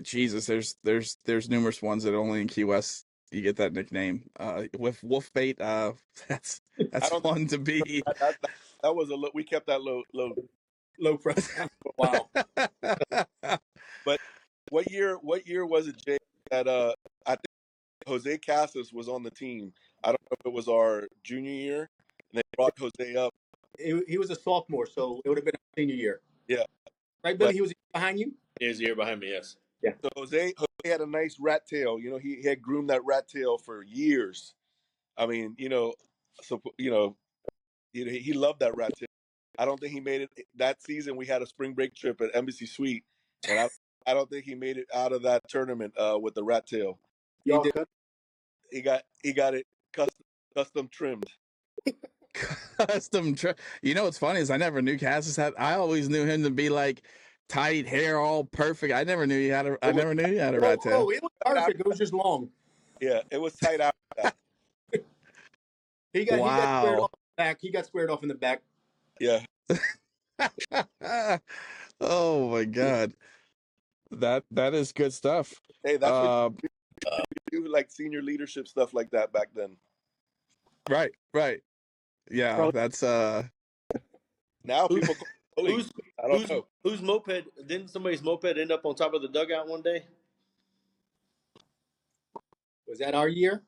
Jesus, there's numerous ones that only in Key West you get that nickname. With Wolfbait, that's fun to be. That was we kept that low pressure. Wow. But what year was it, Jay, that I think Jose Casas was on the team? I don't know if it was our junior year, and they brought Jose up. He was a sophomore, so it would have been a senior year. Yeah. Right, Billy? He was behind you? He was a year behind me, yes. Yeah. So Jose had a nice rat tail. He had groomed that rat tail for years. I mean, he loved that rat tail. I don't think he made it that season. We had a spring break trip at Embassy Suite, and I don't think he made it out of that tournament with the rat tail. He got it custom trimmed. Custom trim. What's funny is I never knew Cassis had. I always knew him to be like tight hair, all perfect. I never knew he had a rat tail. Oh, it was perfect. It was just long. Yeah, it was tight out. He got squared off in the back. He got squared off in the back. Yeah. Oh my God. That is good stuff. Hey, that's what we do, like senior leadership stuff like that back then. Right. Yeah, that's now people I don't know. Whose moped didn't somebody's moped end up on top of the dugout one day? Was that our year?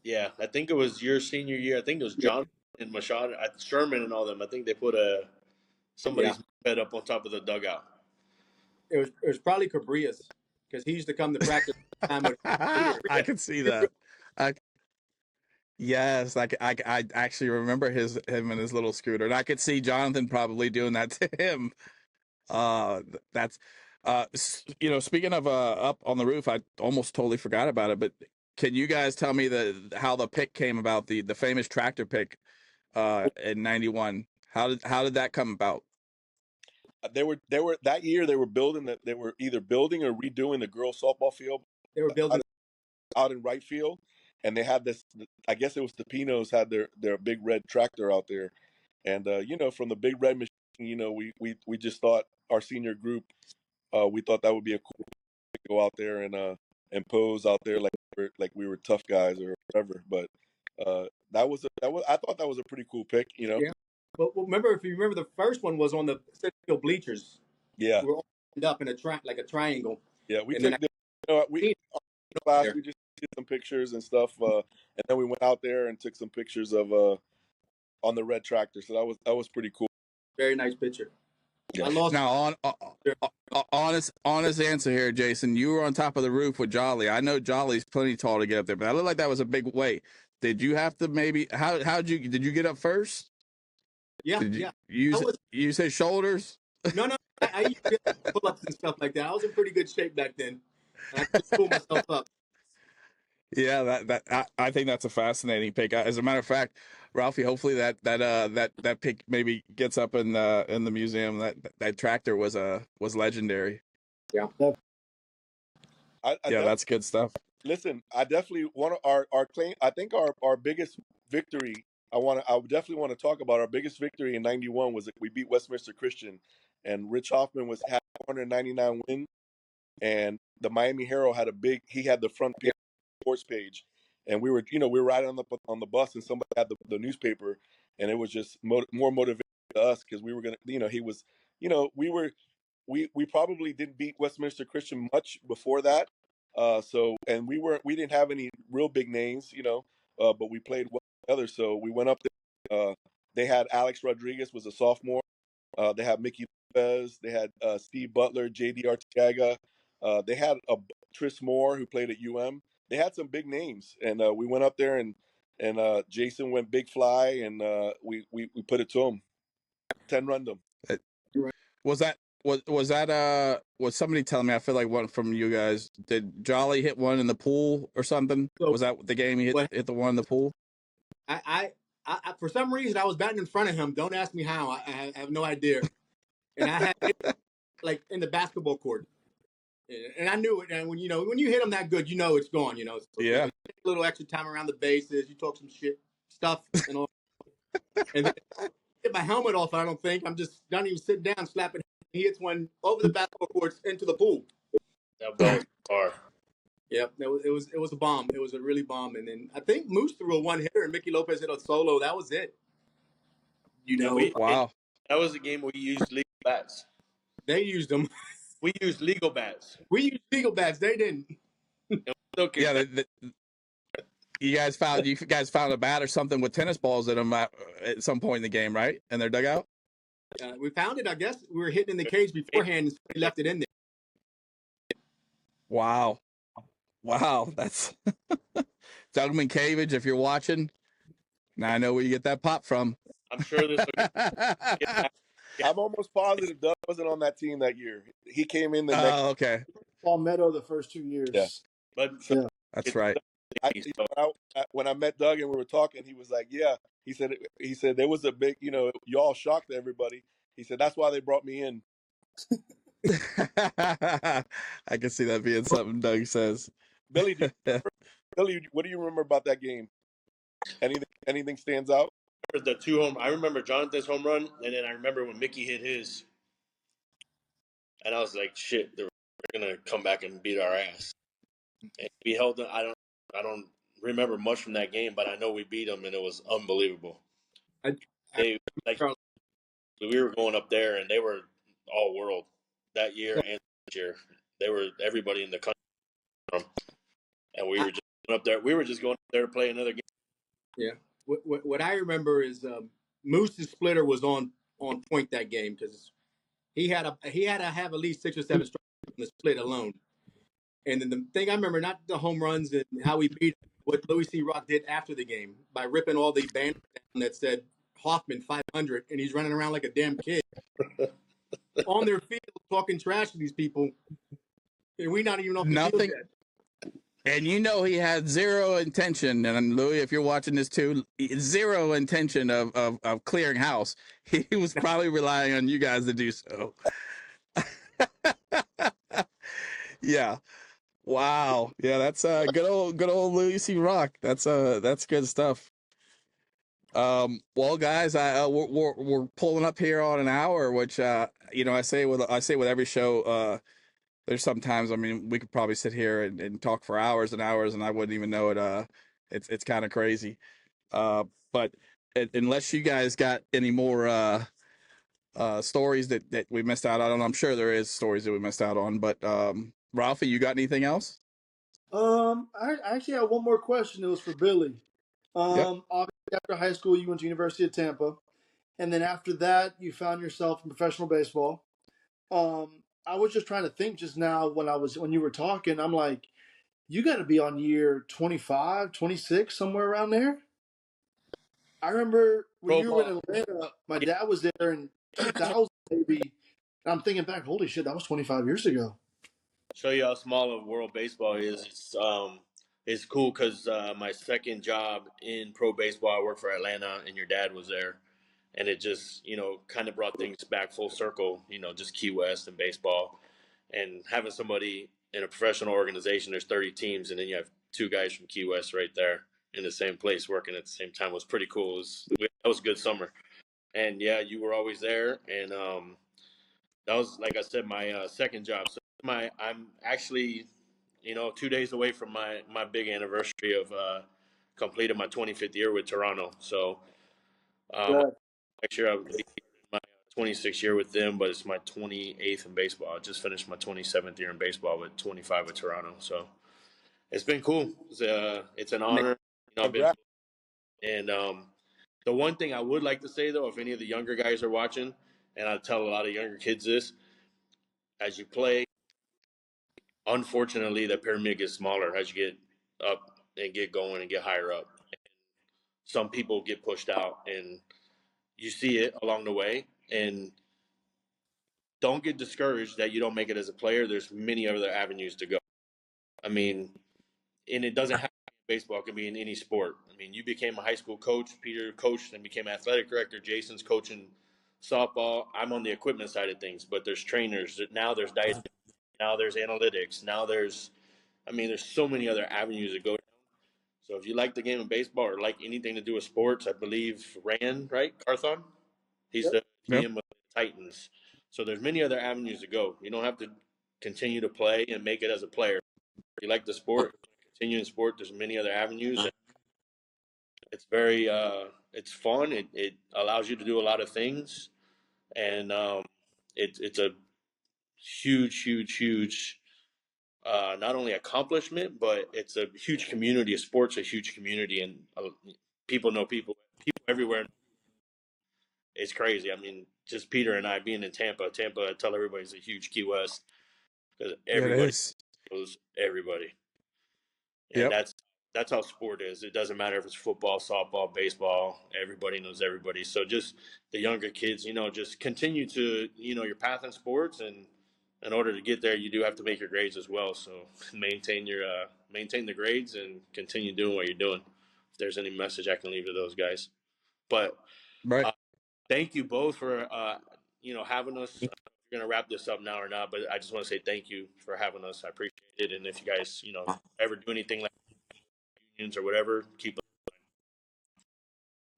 Yeah, I think it was your senior year. I think it was John and Machado, Sherman and all them. I think they put somebody's moped up on top of the dugout. It was probably Cabrias because he used to come to practice. I can see that. Yes, I actually remember him and his little scooter, and I could see Jonathan probably doing that to him. That's speaking of up on the roof, I almost totally forgot about it. But can you guys tell me how the pick came about, the famous tractor pick in '91? How did that come about? They were that year. They were They were either building or redoing the girls' softball field. They were building out in right field. And they had this, I guess it was the Pinos had their big red tractor out there. And, from the big red machine, we just thought our senior group, we thought that would be a cool thing to go out there and pose out there like we were tough guys or whatever. But I thought that was a pretty cool pick, Yeah. But if you remember, the first one was on the field bleachers. Yeah. We were all lined up in a triangle. Yeah, we took class, we just did some pictures and stuff, and then we went out there and took some pictures of on the red tractor. So that was pretty cool. Very nice picture. Yeah. Now, honest answer here, Jason. You were on top of the roof with Jolly. I know Jolly's plenty tall to get up there, but that looked like that was a big weight. Did you have to did you get up first? Yeah, did you use his shoulders? No. I used to get pull-ups and stuff like that. I was in pretty good shape back then. I just pulled myself up. Yeah, I think that's a fascinating pick. As a matter of fact, Ralphie, hopefully that pic maybe gets up in the museum. That tractor was legendary. Yeah. Yeah, that's good stuff. Listen, I definitely want our claim. I think our biggest victory. I definitely want to talk about our biggest victory in '91 was that we beat Westminster Christian, and Rich Hoffman had 499 wins, and the Miami Herald had he had the front page sports page, and we were riding on the bus, and somebody had the newspaper, and it was just more motivating to us because we were gonna, he was, we probably didn't beat Westminster Christian much before that. And we didn't have any real big names, but we played well together. So we went up there. They had Alex Rodriguez was a sophomore. They had Mickey Lopez. They had Steve Butler, J.D. Arteaga. They had Tris Moore who played at UM. They had some big names, and we went up there and Jason went big fly, and we put it to him. 10-run them. Was somebody telling me? I feel like one from you guys. Did Jolly hit one in the pool or something? So, was that the game he hit the one in the pool? I for some reason I was batting in front of him. Don't ask me how. I have no idea. And I had it, like in the basketball court, and I knew it. And when you hit him that good, it's gone. So, yeah. A little extra time around the bases. You talk some stuff and all, and then hit my helmet off. I don't think I'm just not even sitting down slapping. He hits one over the basketball courts into the pool. That ball was far. Yep, it was a bomb. It was a really bomb. And then I think Moose threw a one hitter and Mickey Lopez hit a solo. That was it. Wow. That was the game where we used legal bats. They used them. We used legal bats. We used legal bats. They didn't. Okay. Yeah, you guys found a bat or something with tennis balls in them at some point in the game, right? In their dugout. We found it. I guess we were hitting in the cage beforehand, and we left it in there. Wow, that's Doug Minkiewicz. If you're watching, now I know where you get that pop from. I'm sure this. I'm almost positive Doug wasn't on that team that year. He came in the next. Oh, okay. Palmetto the first 2 years. Yeah, that's right. When I met Doug and we were talking, he was like, "Yeah." He said there was a big, y'all shocked everybody. He said that's why they brought me in. I can see that being something Doug says. Billy, what do you remember about that game? Anything stands out? I remember Jonathan's home run, and then I remember when Mickey hit his, and I was like, "Shit, they're gonna come back and beat our ass." And we held them. I don't remember much from that game, but I know we beat them, and it was unbelievable. We were going up there, and they were all world that year and this year. They were everybody in the country, and we were just going up there. We were just going up there to play another game. Yeah. What I remember is Moose's splitter was on point that game because he had to have at least 6 or 7 strikes on the split alone. And then the thing I remember, not the home runs and how we beat, what Louis C. Rock did after the game by ripping all the banners down that said Hoffman 500, and he's running around like a damn kid on their field talking trash to these people, and we not even off the field yet. And he had zero intention, and Louis, if you're watching this too, zero intention of clearing house. He was probably relying on you guys to do so. Yeah. Wow. Yeah, that's good old Louis C. Rock. That's good stuff. Well, guys, we're pulling up here on an hour, which I say with every show. There's sometimes, we could probably sit here and talk for hours and hours, and I wouldn't even know it. It's kind of crazy. But unless you guys got any more stories that we missed out on, I'm sure there is stories that we missed out on. But Ralphie, you got anything else? I actually have one more question. It was for Billy. Yep. Obviously, after high school, you went to University of Tampa, and then after that, you found yourself in professional baseball. I was just trying to think just now when you were talking, I'm like, you got to be on year 25, 26, somewhere around there. I remember when you were in Atlanta, my dad was there in 2000 maybe, and I'm thinking back, holy shit, that was 25 years ago. Show you how small of world baseball is. It's it's cool because my second job in pro baseball, I worked for Atlanta, and your dad was there, and it just kind of brought things back full circle. Just Key West and baseball, and having somebody in a professional organization. There's 30 teams, and then you have two guys from Key West right there in the same place working at the same time. Was pretty cool. That was a good summer, and yeah, you were always there, and that was, like I said, my second job. So I'm actually 2 days away from my big anniversary of completed my 25th year with Toronto. So Right. next year I'll be my 26th year with them, but it's my 28th in baseball. I just finished my 27th year in baseball with 25 with Toronto. So it's been cool. It's an honor. I've been, Congrats. and the one thing I would like to say though, if any of the younger guys are watching, and I tell a lot of younger kids this, as you play, unfortunately, the pyramid gets smaller as you get up and get going and get higher up. Some people get pushed out, and you see it along the way. And don't get discouraged that you don't make it as a player. There's many other avenues to go. I mean, and it doesn't have to be in baseball. It can be in any sport. I mean, you became a high school coach. Peter coached and became athletic director. Jason's coaching softball. I'm on the equipment side of things, but there's trainers. Now there's diet. Now there's analytics. Now there's so many other avenues to go. So if you like the game of baseball or like anything to do with sports, I believe Rand, right? Carthon? He's Yep. the Yep. GM of the Titans. So there's many other avenues to go. You don't have to continue to play and make it as a player. If you like the sport, continue in sport. There's many other avenues. And it's very, it's fun. It allows you to do a lot of things. And it's a huge, huge, huge not only accomplishment, but it's a huge community. Sports a huge community, and people know people. People everywhere. It's crazy. I mean, just Peter and I being in Tampa. Tampa, I tell everybody, is a huge Key West because Yeah, it everybody is. knows everybody, and Yep. that's how sport is. It doesn't matter if it's football, softball, baseball. Everybody knows everybody. So just the younger kids, just continue to your path in sports, and in order to get there, you do have to make your grades as well. So maintain the grades and continue doing what you're doing. If there's any message I can leave to those guys, but Right. uh, thank you both for having us. We're gonna wrap this up now or not, but I just want to say thank you for having us. I appreciate it, and if you guys ever do anything like unions or whatever, keep.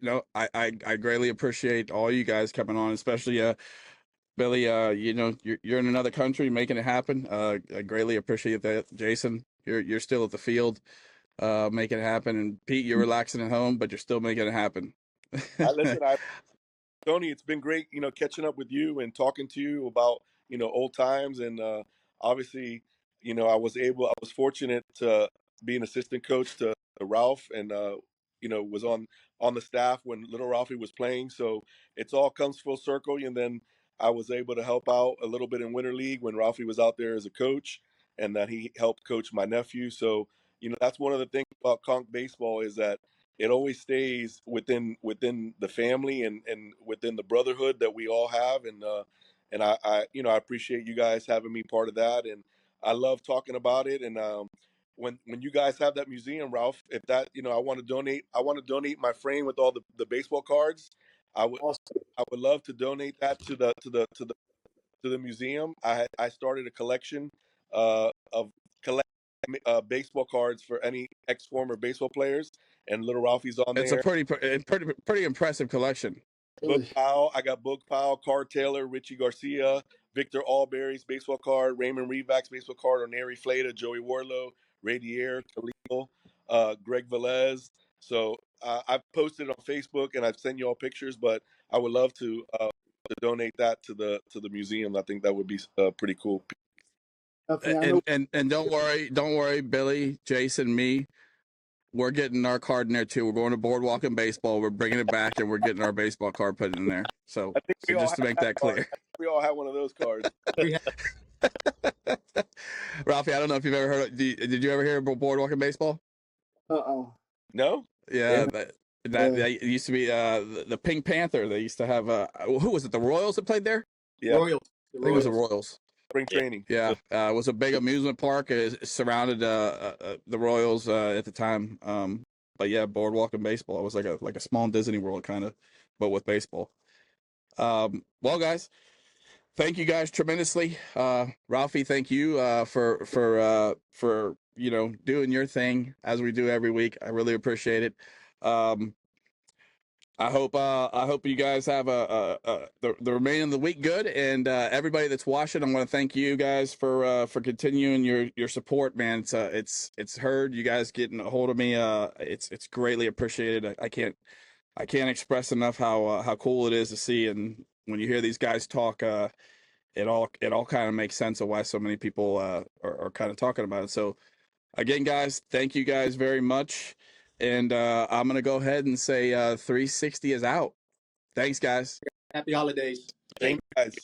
No, I greatly appreciate all you guys coming on, especially Billy. You're in another country making it happen. I greatly appreciate that. Jason, you're still at the field, making it happen, and Pete, you're relaxing at home, but you're still making it happen. Tony, it's been great, catching up with you and talking to you about, old times. And obviously, I was fortunate to be an assistant coach to Ralph and, was on the staff when little Ralphie was playing. So it's all comes full circle. And then I was able to help out a little bit in Winter League when Ralphie was out there as a coach, and that he helped coach my nephew. So, that's one of the things about Conch Baseball is that it always stays within the family and within the brotherhood that we all have. And I appreciate you guys having me part of that, and I love talking about it. And when you guys have that museum, Ralph, if that I want to donate my frame with all the baseball cards. I would Awesome. I would love to donate that to the museum. I started a collection of collect baseball cards for any ex former baseball players, and little Ralphie's on It's a there. pretty impressive collection. Book Really. Powell, I got Book Powell, Car Taylor, Richie Garcia, Victor Allberry's baseball card, Raymond Revack's baseball card, Oneri Fleta, Joey Wardlow, Radier, Khalil, Greg Velez. So I've posted on Facebook and I've sent you all pictures, but I would love to donate that to the museum. I think that would be pretty cool. Definitely. I know. And don't worry, Billy, Jason, me. We're getting our card in there too. We're going to Boardwalk and Baseball. We're bringing it back, and we're getting our baseball card put in there. So, I think so just to make that card. clear, We all have one of those cards. We have Ralphie. I don't know if you've ever heard. Did you ever hear about Boardwalk and Baseball? Uh-oh. No? Yeah, that used to be the Pink Panther. They used to have who was it? The Royals that played there. Yeah. Royals. I think it was the Royals. spring training. Yeah, So, it was a big amusement park. It surrounded the Royals at the time. But yeah, boardwalk and baseball. It was like a small Disney World kind of, but with baseball. Well, guys, thank you guys tremendously. Ralphie, thank you for doing your thing as we do every week. I really appreciate it. I hope you guys have the remaining of the week good, and everybody that's watching, I want to thank you guys for continuing your support, man. It's heard. You guys getting a hold of me. It's greatly appreciated. I can't express enough how cool it is to see, and when you hear these guys talk, it all kind of makes sense of why so many people are kind of talking about it. So again, guys, thank you guys very much. And I'm going to go ahead and say 360 is out. Thanks, guys. Happy holidays. same guys.